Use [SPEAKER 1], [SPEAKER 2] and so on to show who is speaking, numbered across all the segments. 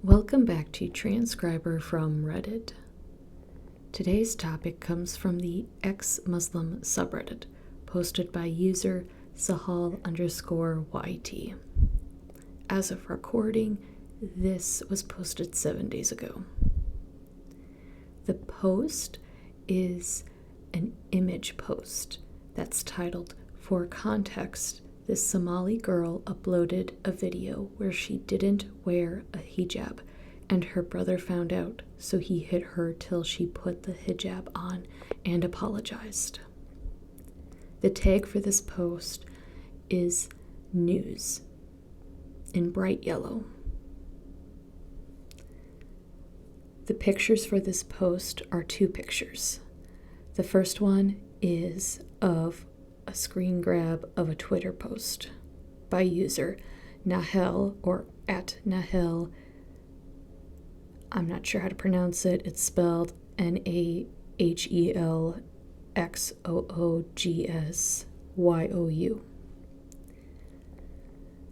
[SPEAKER 1] Welcome back to Transcriber from Reddit. Today's topic comes from the Exmuslim subreddit, posted by user Sahal_YT. As of recording, this was posted 7 days ago. The post is an image post that's titled, "For Context, this Somali girl uploaded a video where she didn't wear a hijab, and her brother found out, so he hit her till she put the hijab on and apologized." The tag for this post is news in bright yellow. The pictures for this post are two pictures. The first one is of a screen grab of a Twitter post by user Nahel, or at Nahel. I'm not sure how to pronounce it. It's spelled NAHELXOOGSYOU.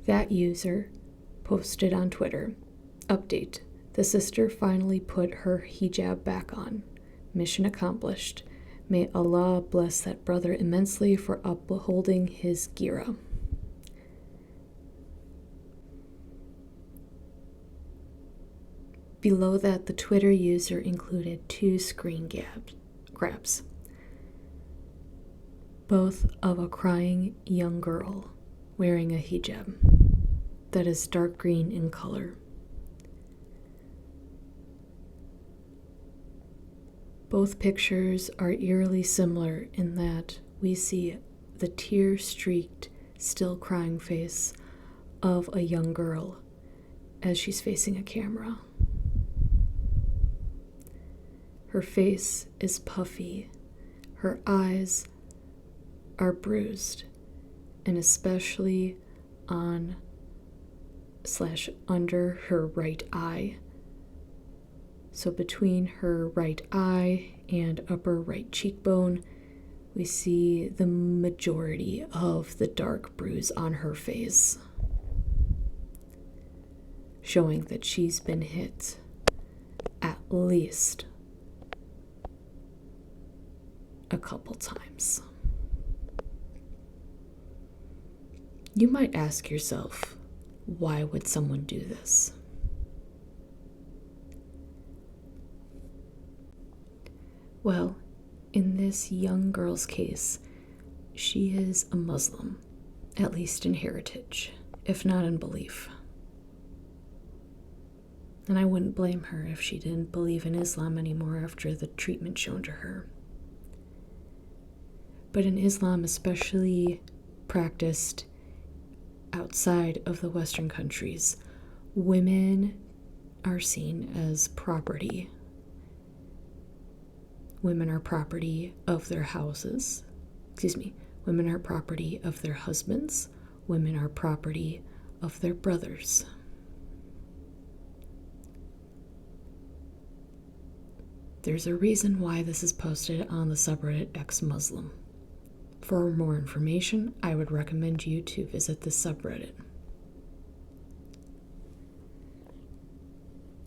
[SPEAKER 1] That user posted on Twitter, "Update. The sister finally put her hijab back on. Mission accomplished. May Allah bless that brother immensely for upholding his gira." Below that, the Twitter user included two screen grabs, both of a crying young girl wearing a hijab that is dark green in color. Both pictures are eerily similar in that we see the tear-streaked, still crying face of a young girl as she's facing a camera. Her face is puffy, her eyes are bruised, and especially on/under her right eye. So between her right eye and upper right cheekbone, we see the majority of the dark bruise on her face, showing that she's been hit at least a couple times. You might ask yourself, why would someone do this? Well, in this young girl's case, she is a Muslim, at least in heritage, if not in belief. And I wouldn't blame her if she didn't believe in Islam anymore after the treatment shown to her. But in Islam, especially practiced outside of the Western countries, women are seen as property. Women are property of their houses. Women are property of their husbands. Women are property of their brothers. There's a reason why this is posted on the subreddit Exmuslim. For more information, I would recommend you to visit the subreddit.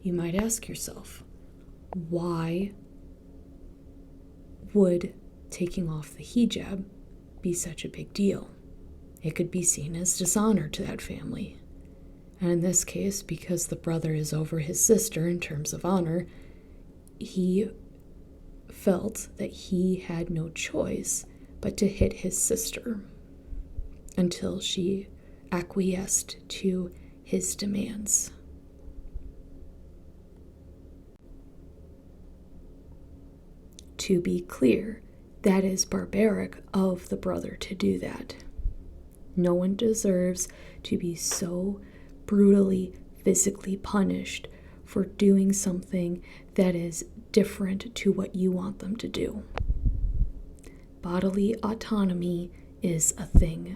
[SPEAKER 1] You might ask yourself, why would taking off the hijab be such a big deal? It could be seen as dishonor to that family. And in this case, because the brother is over his sister in terms of honor, he felt that he had no choice but to hit his sister until she acquiesced to his demands. To be clear, that is barbaric of the brother to do that. No one deserves to be so brutally physically punished for doing something that is different to what you want them to do. Bodily autonomy is a thing.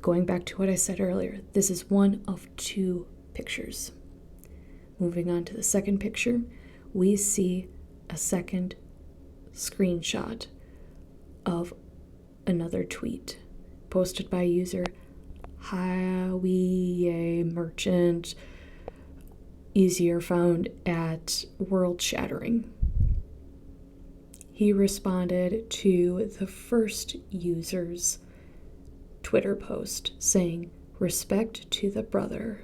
[SPEAKER 1] Going back to what I said earlier, this is one of two pictures. Moving on to the second picture, we see a second screenshot of another tweet posted by user Howie merchant, easier found at World Shattering. He responded to the first user's Twitter post saying, "Respect to the brother,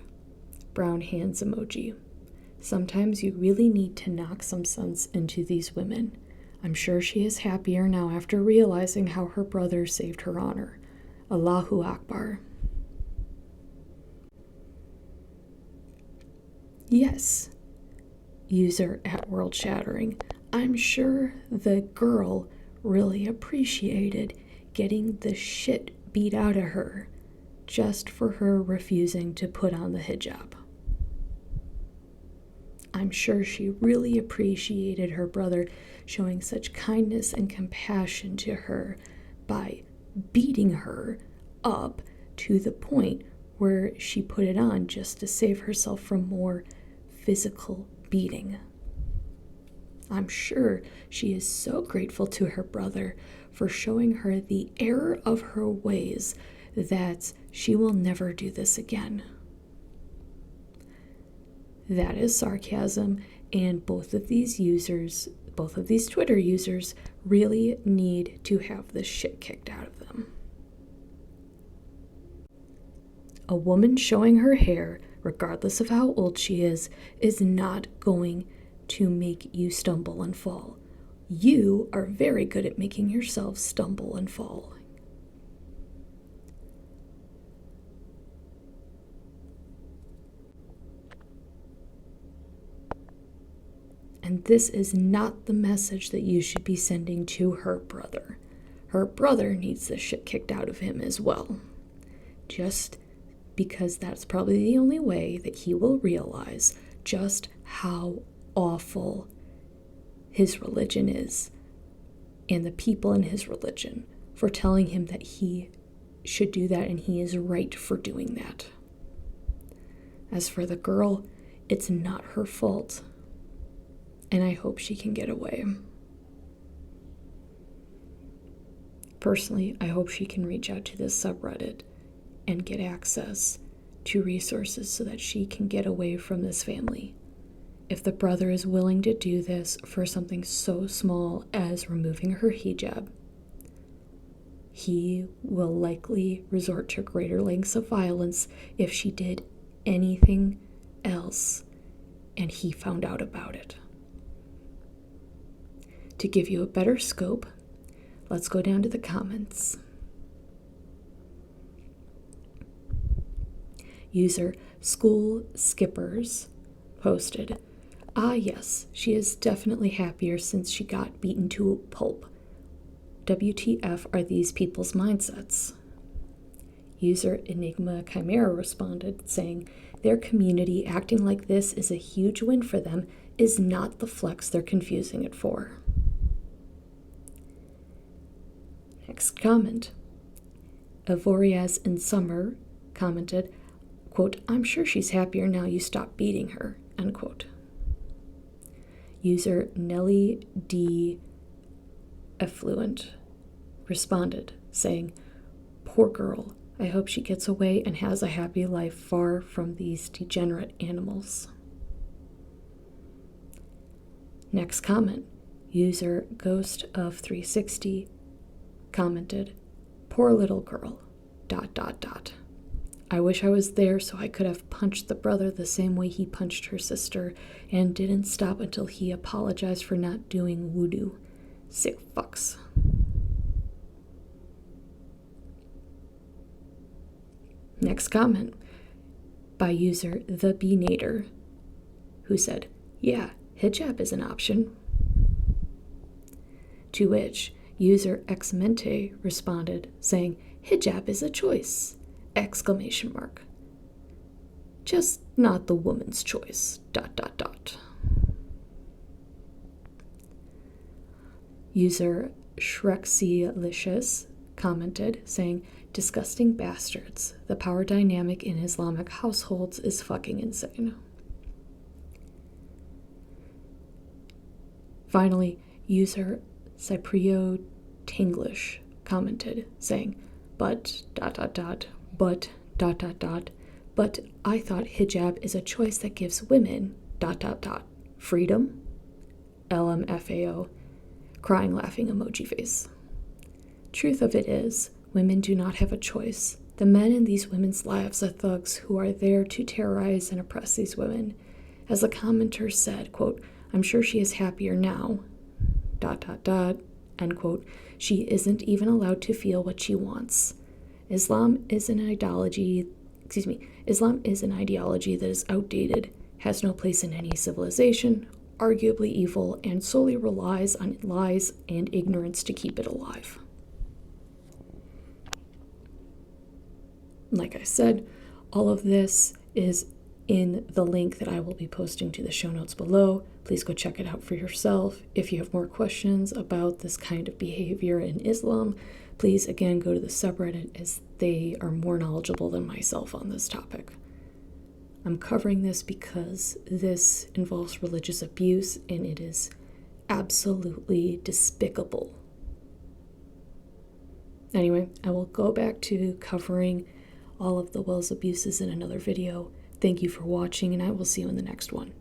[SPEAKER 1] brown hands emoji. Sometimes you really need to knock some sense into these women. I'm sure she is happier now after realizing how her brother saved her honor. Allahu Akbar." Yes, user at World Shattering. I'm sure the girl really appreciated getting the shit beat out of her just for her refusing to put on the hijab. I'm sure she really appreciated her brother showing such kindness and compassion to her by beating her up to the point where she put it on just to save herself from more physical beating. I'm sure she is so grateful to her brother for showing her the error of her ways that she will never do this again. That is sarcasm, and both of these Twitter users, really need to have the shit kicked out of them. A woman showing her hair, regardless of how old she is not going to make you stumble and fall. You are very good at making yourself stumble and fall. And this is not the message that you should be sending to her brother. Her brother needs the shit kicked out of him as well. Just because that's probably the only way that he will realize just how awful his religion is and the people in his religion for telling him that he should do that and he is right for doing that. As for the girl, it's not her fault, and I hope she can get away. Personally, I hope she can reach out to this subreddit and get access to resources so that she can get away from this family. If the brother is willing to do this for something so small as removing her hijab, he will likely resort to greater lengths of violence if she did anything else and he found out about it. To give you a better scope, let's go down to the comments. User School Skippers posted, "Ah yes, she is definitely happier since she got beaten to a pulp. WTF are these people's mindsets?" User Enigma Chimera responded, saying, "Their community acting like this is a huge win for them is not the flex they're confusing it for." Next comment. Avoriaz in Summer commented, quote, "I'm sure she's happier now you stopped beating her," unquote. User Nelly D. Effluent responded, saying, "Poor girl, I hope she gets away and has a happy life far from these degenerate animals." Next comment. User Ghost of 360 commented, "Poor little girl, ... I wish I was there so I could have punched the brother the same way he punched her sister and didn't stop until he apologized for not doing wudu. Sick fucks." Next comment by user The Beanator, who said, "Yeah, hijab is an option." To which user Exmente responded, saying, "Hijab is a choice! Exclamation mark. Just not the woman's choice. ... User Shreksylicious commented, saying, "Disgusting bastards. The power dynamic in Islamic households is fucking insane." Finally, user Cyprio Tanglish commented, saying, but ... but I thought hijab is a choice that gives women freedom, LMFAO, crying laughing emoji face. Truth of it is, women do not have a choice. The men in these women's lives are thugs who are there to terrorize and oppress these women. As the commenter said, quote, I'm sure she is happier now, end quote. She isn't even allowed to feel what she wants. Islam is an ideology that is outdated, has no place in any civilization, arguably evil, and solely relies on lies and ignorance to keep it alive. Like I said, all of this is in the link that I will be posting to the show notes below. Please go check it out for yourself. If you have more questions about this kind of behavior in Islam, please again go to the subreddit, as they are more knowledgeable than myself on this topic. I'm covering this because this involves religious abuse and it is absolutely despicable. Anyway, I will go back to covering all of the Wells abuses in another video. Thank you for watching, and I will see you in the next one.